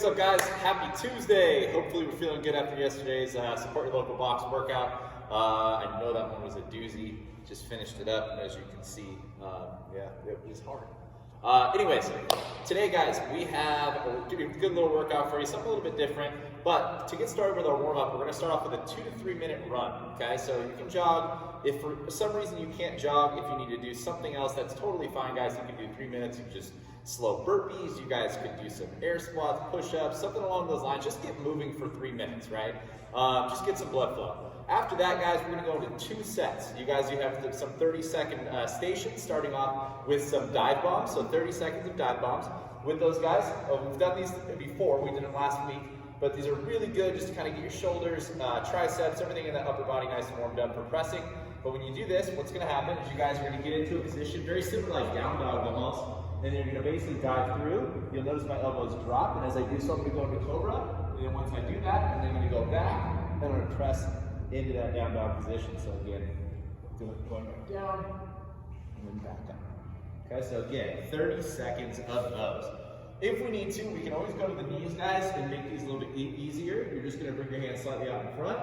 up, guys? Happy Tuesday. Hopefully we're feeling good after yesterday's support your local box workout. I know that one was a doozy. Just finished it up, and as you can see, yeah, it was hard. Anyways, today, guys, we have a good little workout for you, something a little bit different. But to get started with our warm-up, we're going to start off with a 2 to 3 minute run. Okay, so you can jog. If for some reason you can't jog, if you need to do something else, that's totally fine, guys. You can do 3 minutes. You can just slow burpees. You guys could do some air squats, push-ups, something along those lines. Just get moving for 3 minutes, right? Just get some blood flow. After that, guys, we're going to go into 2 sets. You guys, you have some 30-second stations, starting off with some dive bombs. So 30 seconds of dive bombs. With those guys, we've done these before. We did them last week. But these are really good just to kind of get your shoulders, triceps, everything in the upper body nice and warmed up for pressing. But when you do this, what's going to happen is you guys are going to get into a position very similar like down dog almost. And then you're going to basically dive through. You'll notice my elbows drop. And as I do so, I'm going to go into Cobra. And then once I do that, I'm then going to go back. And I'm going to press into that down dog position. So again, going back down and then back up. Okay, so again, 30 seconds of those. If we need to, we can always go to the knees, guys, and make these a little bit easier. You're just going to bring your hands slightly out in front,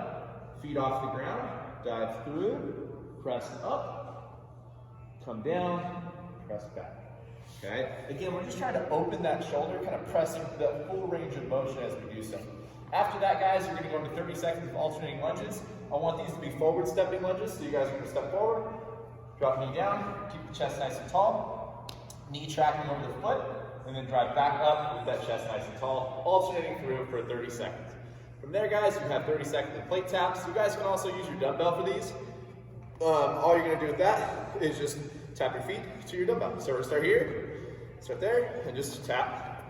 feet off the ground, dive through, press up, come down, press back. Okay? Again, we're just trying to open that shoulder, kind of pressing the full range of motion as we do so. After that, guys, you're going to go into 30 seconds of alternating lunges. I want these to be forward stepping lunges, so you guys are going to step forward, drop knee down, keep the chest nice and tall, knee tracking over the foot, and then drive back up with that chest nice and tall, alternating through for 30 seconds. From there, guys, you have 30 seconds of plate taps. You guys can also use your dumbbell for these. All you're gonna do with that is just tap your feet to your dumbbell. So we're gonna start here, start there, and just tap.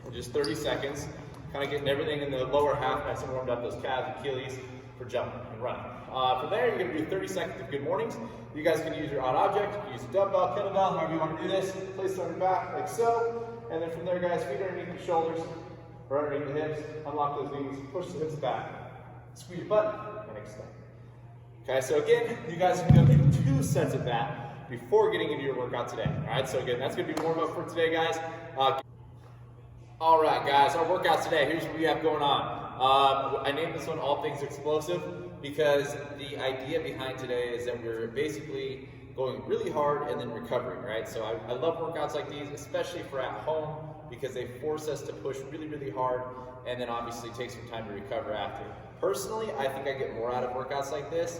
And just 30 seconds, kind of getting everything in the lower half nice and warmed up, those calves, Achilles, for jumping and running. From there, you're gonna do 30 seconds of good mornings. You guys can use your odd object, you can use a dumbbell, kettlebell, however you want to do this. Place it on your back like so. And then from there, guys, feet underneath the shoulders or underneath the hips. Unlock those knees, push the hips back. Squeeze your butt and extend. Okay, so again, you guys can go through 2 sets of that before getting into your workout today. All right, so again, that's going to be warm up for today, guys. All right, guys, our workout today. Here's what we have going on. I named this one All Things Explosive because the idea behind today is that we're basically going really hard and then recovering, right? So I love workouts like these, especially for at home, because they force us to push really, really hard and then obviously take some time to recover after. Personally, I think I get more out of workouts like this.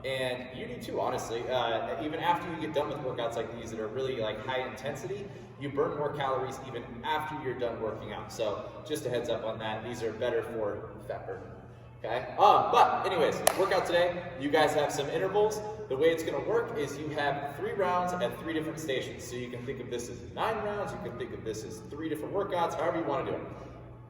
And you do too, honestly. Even after you get done with workouts like these that are really like high intensity, you burn more calories even after you're done working out. So just a heads up on that. These are better for fat burn. Okay. But anyways, workout today, you guys have some intervals. The way it's going to work is you have 3 rounds at 3 different stations. So you can think of this as 9 rounds. You can think of this as 3 different workouts, however you want to do it.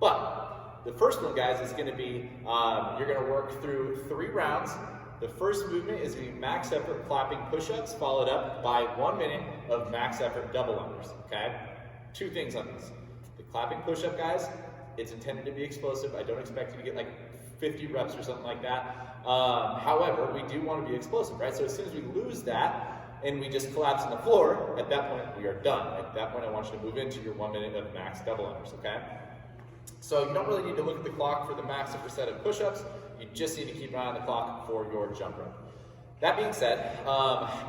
But the first one, guys, is going to be, you're going to work through 3 rounds. The first movement is going to be max effort clapping push-ups, followed up by 1 minute of max effort double unders, okay? 2 things on this. The clapping push-up, guys, it's intended to be explosive. I don't expect you to get like 50 reps or something like that. However, we do want to be explosive, right? So as soon as we lose that and we just collapse on the floor, at that point we are done. At that point I want you to move into your 1 minute of max double unders, okay? So you don't really need to look at the clock for the max effort set of push-ups. You just need to keep an eye on the clock for your jump rope. That being said,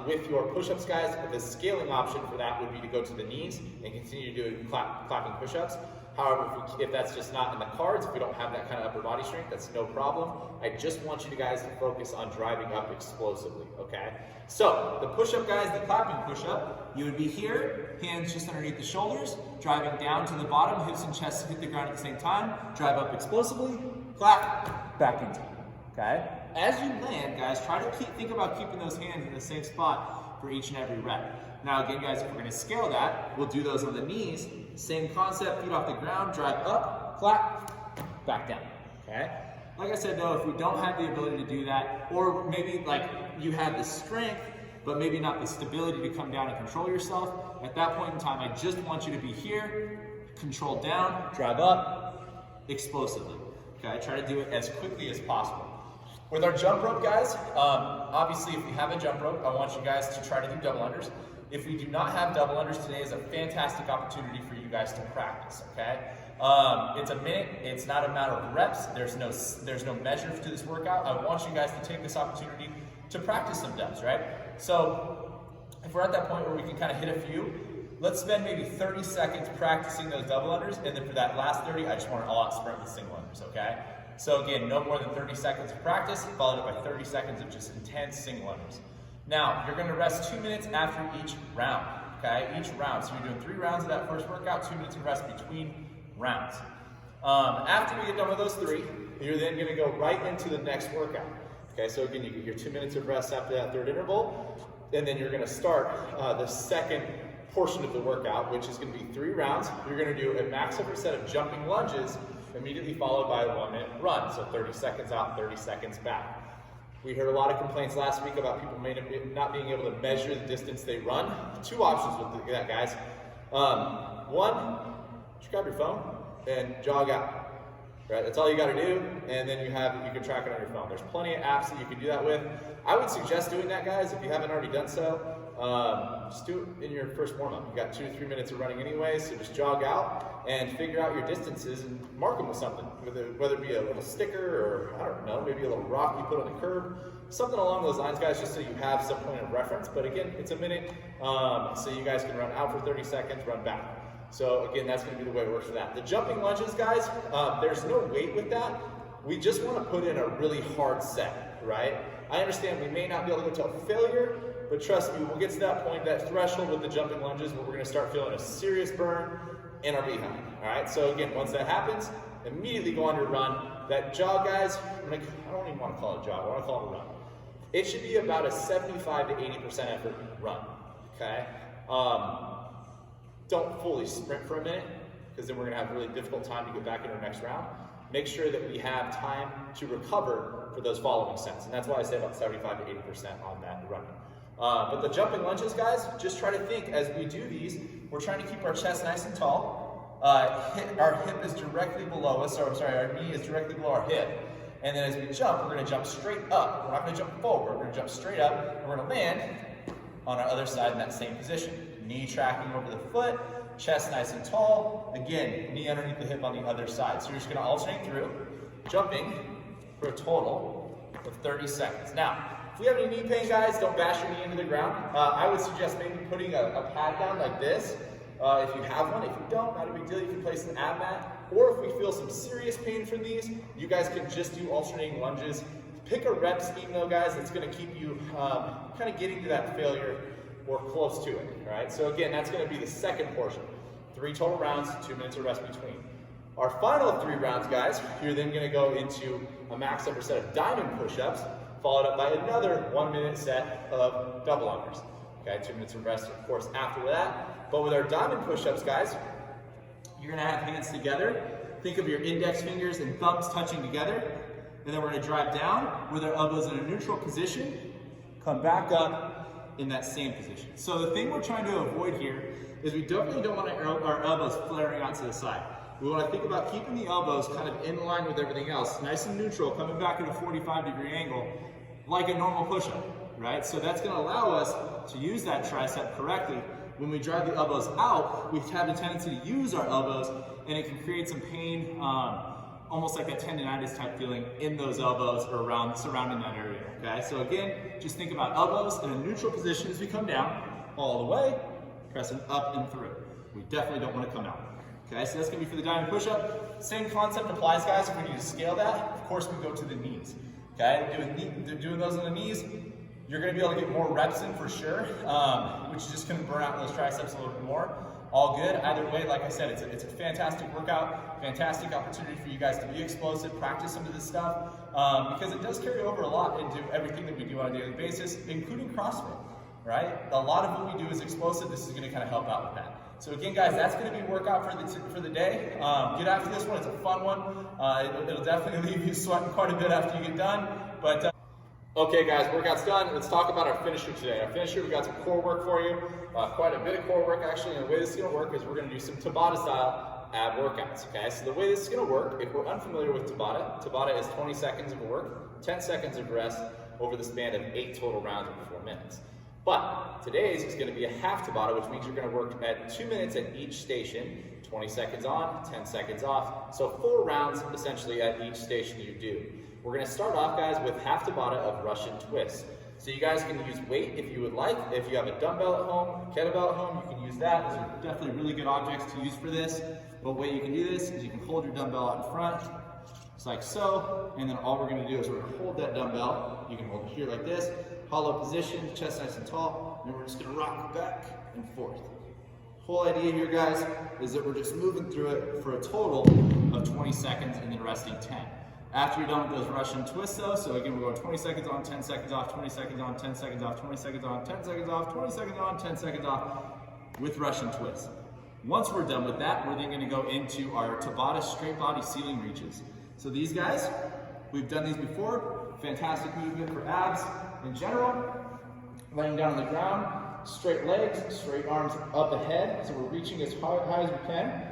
with your push-ups, guys, the scaling option for that would be to go to the knees and continue to do clapping push-ups. However, if that's just not in the cards, if we don't have that kind of upper body strength, that's no problem. I just want you guys to focus on driving up explosively, okay? So, the push-up, guys, the clapping push-up, you would be here, hands just underneath the shoulders, driving down to the bottom, hips and chest hit the ground at the same time, drive up explosively, clap, back into it, okay? As you land, guys, try to think about keeping those hands in the same spot for each and every rep. Now again, guys, if we're gonna scale that, we'll do those on the knees. Same concept, feet off the ground, drive up, clap, back down, okay? Like I said though, if we don't have the ability to do that, or maybe like you have the strength, but maybe not the stability to come down and control yourself, at that point in time, I just want you to be here, control down, drive up, explosively, okay? Try to do it as quickly as possible. With our jump rope, guys, obviously if we have a jump rope, I want you guys to try to do double unders. If we do not have double unders, today is a fantastic opportunity for you guys to practice, okay? It's a minute. It's not a matter of reps. There's no measure to this workout. I want you guys to take this opportunity to practice some depths, right? So if we're at that point where we can kind of hit a few, let's spend maybe 30 seconds practicing those double unders, and then for that last 30, I just want an all-out sprint with single unders, okay? So again, no more than 30 seconds of practice, followed up by 30 seconds of just intense single unders. Now, you're gonna rest 2 minutes after each round, okay? Each round, so you're doing 3 rounds of that first workout, 2 minutes of rest between rounds. After we get done with those 3, you're then gonna go right into the next workout. Okay, so again, you get your 2 minutes of rest after that third interval, and then you're gonna start the second portion of the workout, which is gonna be 3 rounds. You're gonna do a max effort set of jumping lunges, immediately followed by a 1-minute run. So 30 seconds out, 30 seconds back. We heard a lot of complaints last week about people not being able to measure the distance they run. 2 options with that, guys. One, just grab your phone and jog out. Right, that's all you got to do, and then you can track it on your phone. There's plenty of apps that you can do that with. I would suggest doing that, guys, if you haven't already done so. Just do it in your first warm-up. You got 2 to 3 minutes of running anyway, so just jog out and figure out your distances and mark them with something, whether it be a little sticker or, I don't know, maybe a little rock you put on the curb, something along those lines, guys, just so you have some point of reference. But again, it's a minute, so you guys can run out for 30 seconds, run back. So again, that's going to be the way it works for that. The jumping lunges, guys, there's no weight with that. We just want to put in a really hard set, right? I understand we may not be able to go to a failure, but trust me, we'll get to that point, that threshold with the jumping lunges, where we're going to start feeling a serious burn in our behind. All right, so again, once that happens, immediately go on your run. That jog, guys, I don't even want to call it a jog, I want to call it a run. It should be about a 75 to 80% effort run, okay? Don't fully sprint for a minute, because then we're going to have a really difficult time to get back into our next round. Make sure that we have time to recover for those following sets, and that's why I say about 75 to 80% on that running. But the jumping lunges, guys, just try to think as we do these, we're trying to keep our chest nice and tall. Our hip is directly below us, or I'm sorry, our knee is directly below our hip. And then as we jump, we're going to jump straight up. We're not going to jump forward, we're going to jump straight up, and we're going to land on our other side in that same position. Knee tracking over the foot, chest nice and tall. Again, knee underneath the hip on the other side. So you're just going to alternate through, jumping for a total of 30 seconds. Now, if we have any knee pain, guys, don't bash your knee into the ground. I would suggest maybe putting a pad down like this. If you have one, if you don't, not a big deal. You can place an ab mat. Or if we feel some serious pain from these, you guys can just do alternating lunges. Pick a rep scheme though, guys, that's going to keep you kind of getting to that failure or close to it, all right? So again, that's going to be the second portion. 3 total rounds, 2 minutes of rest between. Our final 3 rounds, guys, you're then going to go into a max effort set of diamond push-ups, followed up by another 1-minute set of double unders. Okay, 2 minutes of rest, of course, after that. But with our diamond push-ups, guys, you're going to have hands together. Think of your index fingers and thumbs touching together. And then we're going to drive down with our elbows in a neutral position, come back up in that same position. So the thing we're trying to avoid here is we definitely don't want our elbows flaring out to the side. We want to think about keeping the elbows kind of in line with everything else, nice and neutral, coming back at a 45-degree angle, like a normal push-up, right? So that's going to allow us to use that tricep correctly. When we drive the elbows out, we have a tendency to use our elbows, and it can create some pain, almost like that tendonitis type feeling in those elbows or surrounding that area, okay? So again, just think about elbows in a neutral position as we come down, all the way, pressing up and through. We definitely don't want to come out. Okay, so that's going to be for the diamond push-up. Same concept applies, guys. If we need to scale that, of course we go to the knees. Okay, doing those on the knees, you're going to be able to get more reps in for sure, which is just going to burn out those triceps a little bit more. All good. Either way, like I said, it's a fantastic workout, fantastic opportunity for you guys to be explosive, practice some of this stuff, because it does carry over a lot into everything that we do on a daily basis, including CrossFit, right? A lot of what we do is explosive. This is going to kind of help out with that. So again, guys, that's going to be workout for the day. Get after this one. It's a fun one. It'll definitely leave you sweating quite a bit after you get done. But okay, guys, workout's done. Let's talk about our finisher today. Our finisher, we got some core work for you. Quite a bit of core work, actually. And the way this is going to work is we're going to do some Tabata-style ab workouts, okay? So the way this is going to work, if we're unfamiliar with Tabata is 20 seconds of work, 10 seconds of rest over the span of 8 total rounds of 4 minutes. But today's is going to be a half Tabata, which means you're going to work at 2 minutes at each station, 20 seconds on, 10 seconds off. So 4 rounds essentially at each station you do. We're gonna start off, guys, with half Tabata of Russian twists. So you guys can use weight if you would like. If you have a dumbbell at home, kettlebell at home, you can use that. Those are definitely really good objects to use for this. But the way you can do this is you can hold your dumbbell out in front, just like so, and then all we're gonna do is we're gonna hold that dumbbell. You can hold it here like this, hollow position, chest nice and tall, and we're just gonna rock back and forth. Whole idea here, guys, is that we're just moving through it for a total of 20 seconds and then resting 10. After you're done with those Russian twists though, so again, we're going 20 seconds on, 10 seconds off, 20 seconds on, 10 seconds off, 20 seconds on, 10 seconds off, 20 seconds on, 10 seconds off with Russian twists. Once we're done with that, we're then gonna go into our Tabata straight body ceiling reaches. So these guys, we've done these before, fantastic movement for abs in general. Laying down on the ground, straight legs, straight arms up ahead, so we're reaching as high as we can.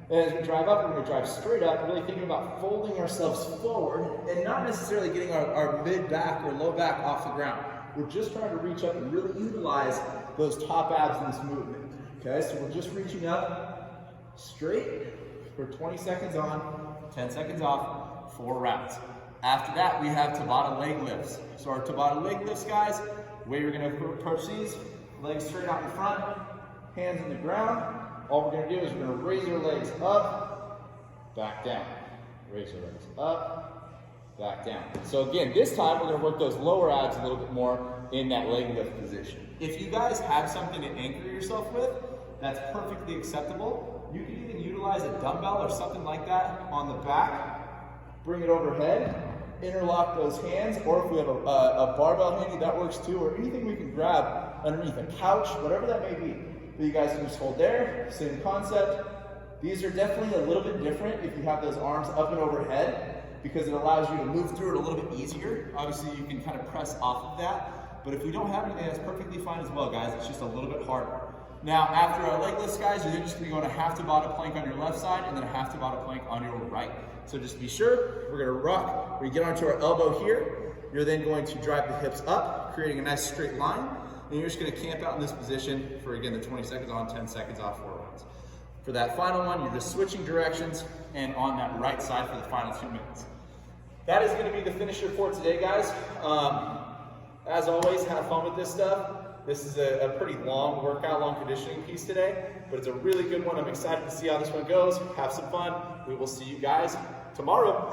And as we drive up, we're going to drive straight up, really thinking about folding ourselves forward and not necessarily getting our mid-back or low back off the ground. We're just trying to reach up and really utilize those top abs in this movement. Okay, so we're just reaching up straight for 20 seconds on, 10 seconds off, 4 rounds. After that, we have Tabata leg lifts. So our Tabata leg lifts, guys, the way you're going to approach these, legs straight out in front, hands on the ground. All we're going to do is we're going to raise your legs up, back down. Raise your legs up, back down. So again, this time we're going to work those lower abs a little bit more in that leg lift position. If you guys have something to anchor yourself with, that's perfectly acceptable. You can even utilize a dumbbell or something like that on the back, bring it overhead, interlock those hands, or if we have a barbell handy, that works too, or anything we can grab underneath a couch, whatever that may be. But you guys can just hold there, same concept. These are definitely a little bit different if you have those arms up and overhead, because it allows you to move through it a little bit easier. Obviously, you can kind of press off of that, but if you don't have anything, that's perfectly fine as well, guys. It's just a little bit harder. Now, after our leg lifts, guys, you're just gonna go on a half Tabata plank on your left side and then a half Tabata plank on your right. So just be sure, we're gonna rock. We get onto our elbow here. You're then going to drive the hips up, creating a nice straight line. And you're just gonna camp out in this position for, again, the 20 seconds on, 10 seconds off, 4 rounds. For that final one, you're just switching directions and on that right side for the final 2 minutes. That is gonna be the finisher for today, guys. As always, have fun with this stuff. This is a pretty long workout, long conditioning piece today, but it's a really good one. I'm excited to see how this one goes. Have some fun. We will see you guys tomorrow.